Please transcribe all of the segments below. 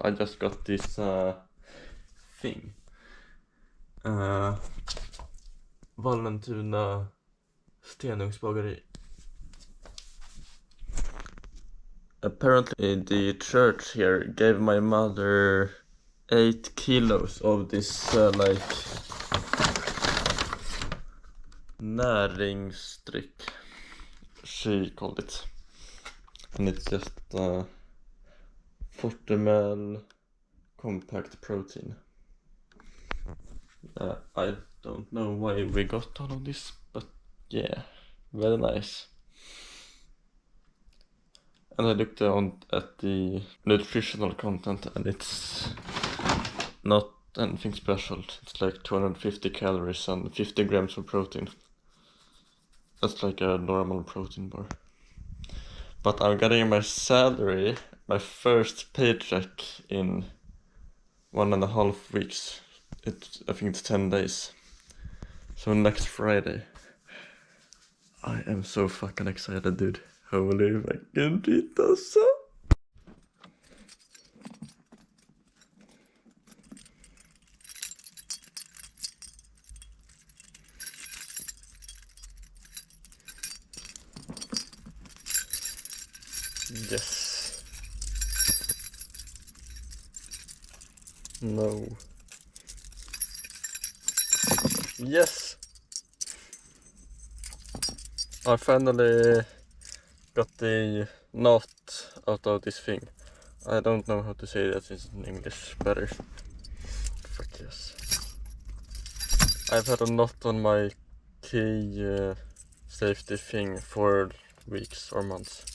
I just got this thing. Vallentuna stenugnsbageri. Apparently the church here gave my mother 8 kilos of this like näringsdryck, she called it, and it's just Fortemel compact protein. I don't know why we got all of this, but yeah, very nice. And I looked at the nutritional content, and it's not anything special. It's like 250 calories and 50 grams of protein. That's like a normal protein bar. But I'm getting my salary, my first paycheck in 1.5 weeks. I think it's 10 days. So next Friday. I am so fucking excited, dude. Holy fucking shit, also. Yes. No. Yes. I finally got the knot out of this thing. I don't know how to say that in English better. Fuck yes. I've had a knot on my key safety thing for weeks or months.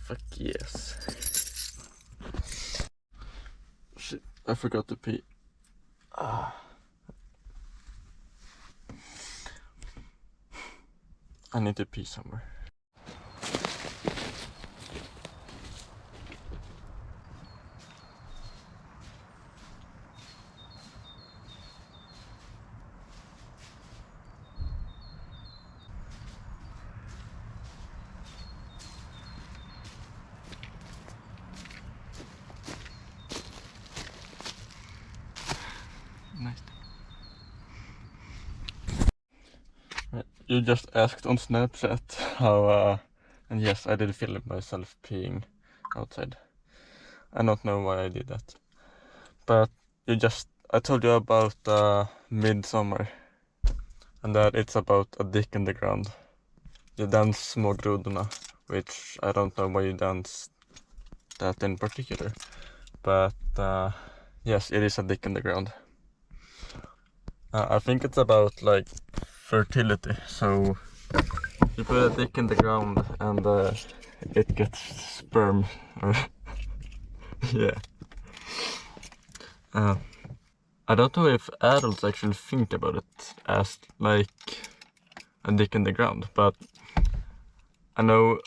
Fuck yes. Shit, I forgot to pee. I need to pee somewhere. Nice. You just asked on Snapchat how, and yes, I did film myself peeing outside. I don't know why I did that. But I told you about Midsummer. And that it's about a dick in the ground. You dance Små grodorna, which I don't know why you dance that in particular. But yes, it is a dick in the ground. I think it's about like fertility. So you put a dick in the ground and it gets sperm. Yeah. I don't know if adults actually think about it as like a dick in the ground, but I know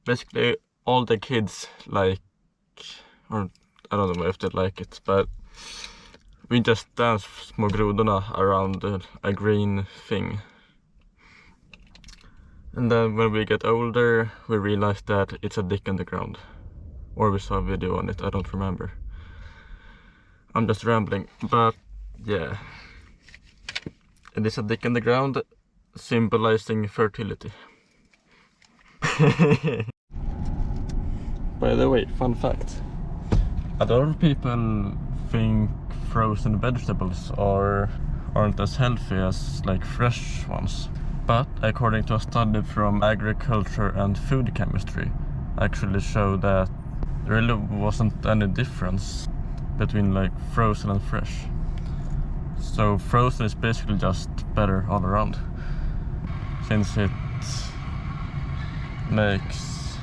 basically all the kids like, or I don't know if they like it, but we just dance Små grodorna around a green thing. And then when we get older, we realize that it's a dick in the ground. Or we saw a video on it, I don't remember. I'm just rambling, but yeah. It is a dick in the ground, symbolizing fertility. By the way, fun fact. A lot of people think frozen vegetables aren't as healthy as like fresh ones. But according to a study from agriculture and food chemistry, actually showed that there really wasn't any difference between like frozen and fresh. So frozen is basically just better all around, since it makes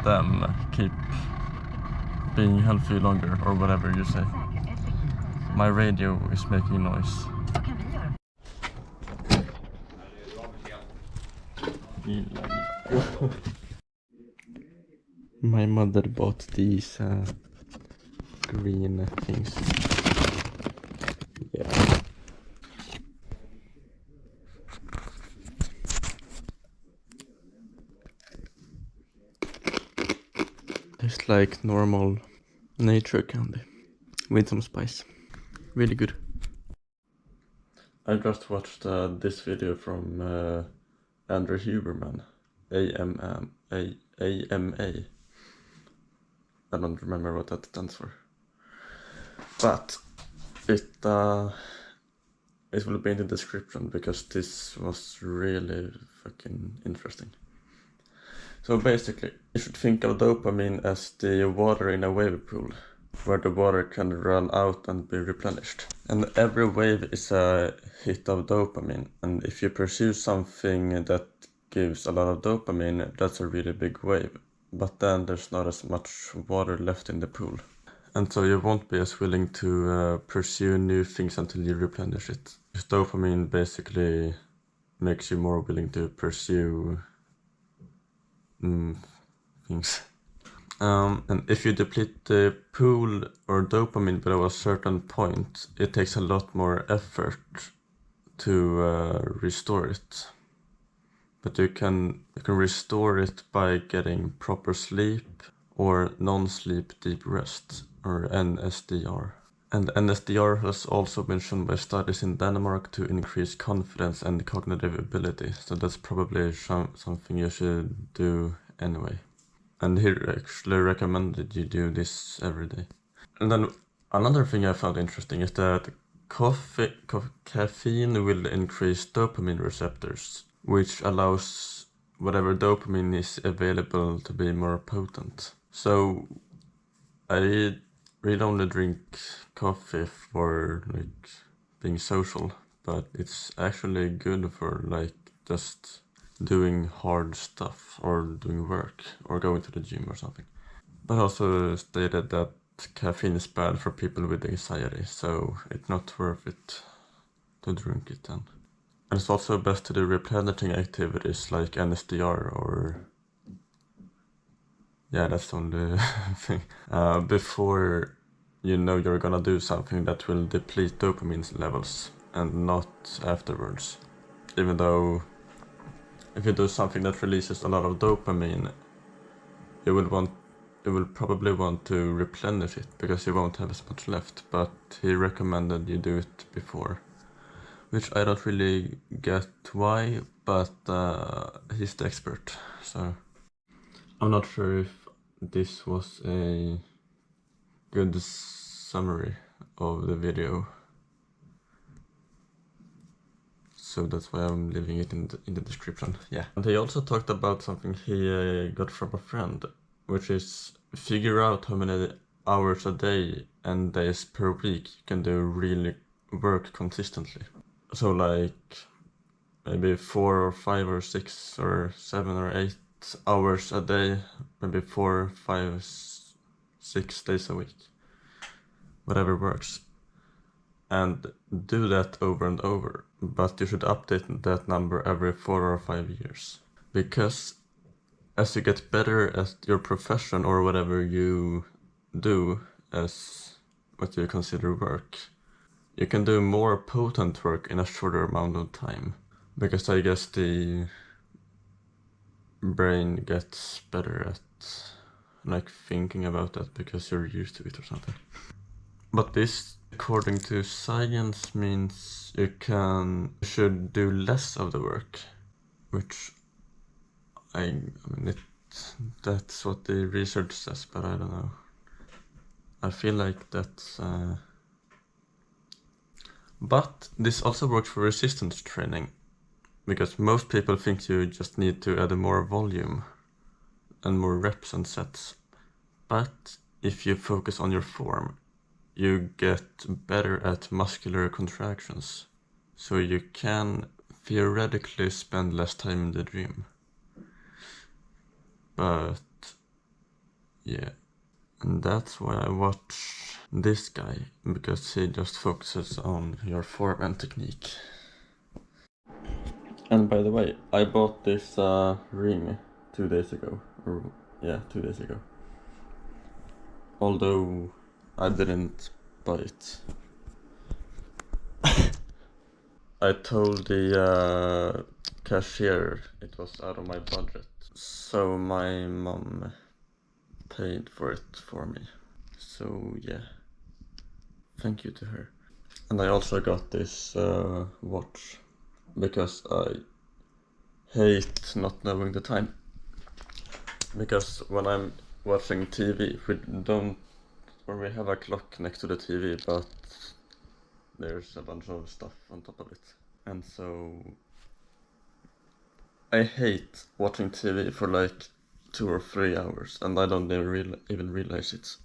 them keep being healthy longer, or whatever you say. My radio is making noise. My mother bought these green things. Yeah. It's like normal nature candy with some spice. Really good. I just watched this video from Andrew Huberman, AMA. I don't remember what that stands for, but it will be in the description because this was really fucking interesting. So basically, you should think of dopamine as the water in a wave pool, where the water can run out and be replenished. And every wave is a hit of dopamine, and if you pursue something that gives a lot of dopamine, that's a really big wave. But then there's not as much water left in the pool. And so you won't be as willing to pursue new things until you replenish it. Because dopamine basically makes you more willing to pursue things. And if you deplete the pool or dopamine below a certain point, it takes a lot more effort to restore it. But you can restore it by getting proper sleep or non-sleep deep rest, or NSDR. And NSDR has also been shown by studies in Denmark to increase confidence and cognitive ability, so that's probably something you should do anyway. And he actually recommended you do this every day. And then another thing I found interesting is that caffeine will increase dopamine receptors, which allows whatever dopamine is available to be more potent. So I really only drink coffee for like being social, but it's actually good for like just doing hard stuff or doing work or going to the gym or something. But also stated that caffeine is bad for people with anxiety, so it's not worth it to drink it then. And it's also best to do replenishing activities like NSDR or... yeah, that's the only thing. Before you know you're gonna do something that will deplete dopamine levels, and not afterwards. Even though if you do something that releases a lot of dopamine, you will probably want to replenish it because you won't have as much left, but he recommended you do it before. Which I don't really get why, but he's the expert, so... I'm not sure if this was a good summary of the video, so that's why I'm leaving it in the description. Yeah. And he also talked about something he got from a friend, which is figure out how many hours a day and days per week you can do really work consistently. So like maybe 4 or 5 or 6 or 7 or 8 hours a day, maybe 4, 5, 6 days a week, whatever works, and do that over and over. But you should update that number every 4 or 5 years, because as you get better at your profession or whatever you do as what you consider work, you can do more potent work in a shorter amount of time, because I guess the brain gets better at like thinking about that because you're used to it or something. But this, according to science, means you should do less of the work, which I mean that's what the research says, but I don't know. I feel like that's but this also works for resistance training, because most people think you just need to add more volume and more reps and sets. But if you focus on your form, you get better at muscular contractions. So you can theoretically spend less time in the gym. But yeah, and that's why I watch this guy, because he just focuses on your form and technique. And by the way, I bought this ring 2 days ago, or yeah, 2 days ago. Although I didn't buy it. I told the cashier it was out of my budget, so my mom paid for it for me. So yeah, thank you to her. And I also got this watch because I hate not knowing the time. Because when I'm watching TV, we have a clock next to the TV, but there's a bunch of stuff on top of it. And so I hate watching TV for like 2 or 3 hours, and I don't even realize it.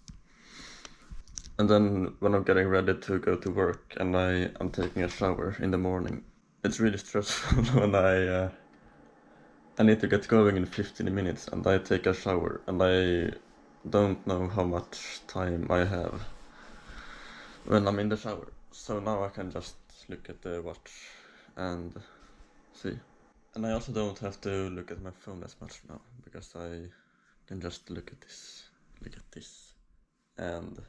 And then when I'm getting ready to go to work and I'm taking a shower in the morning, it's really stressful when I need to get going in 15 minutes and I take a shower and I don't know how much time I have when I'm in the shower. So now I can just look at the watch and see. And I also don't have to look at my phone as much now because I can just look at this, and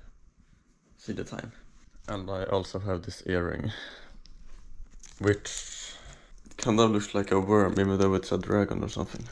see the time. And I also have this earring, which kind of looks like a worm even though it's a dragon or something.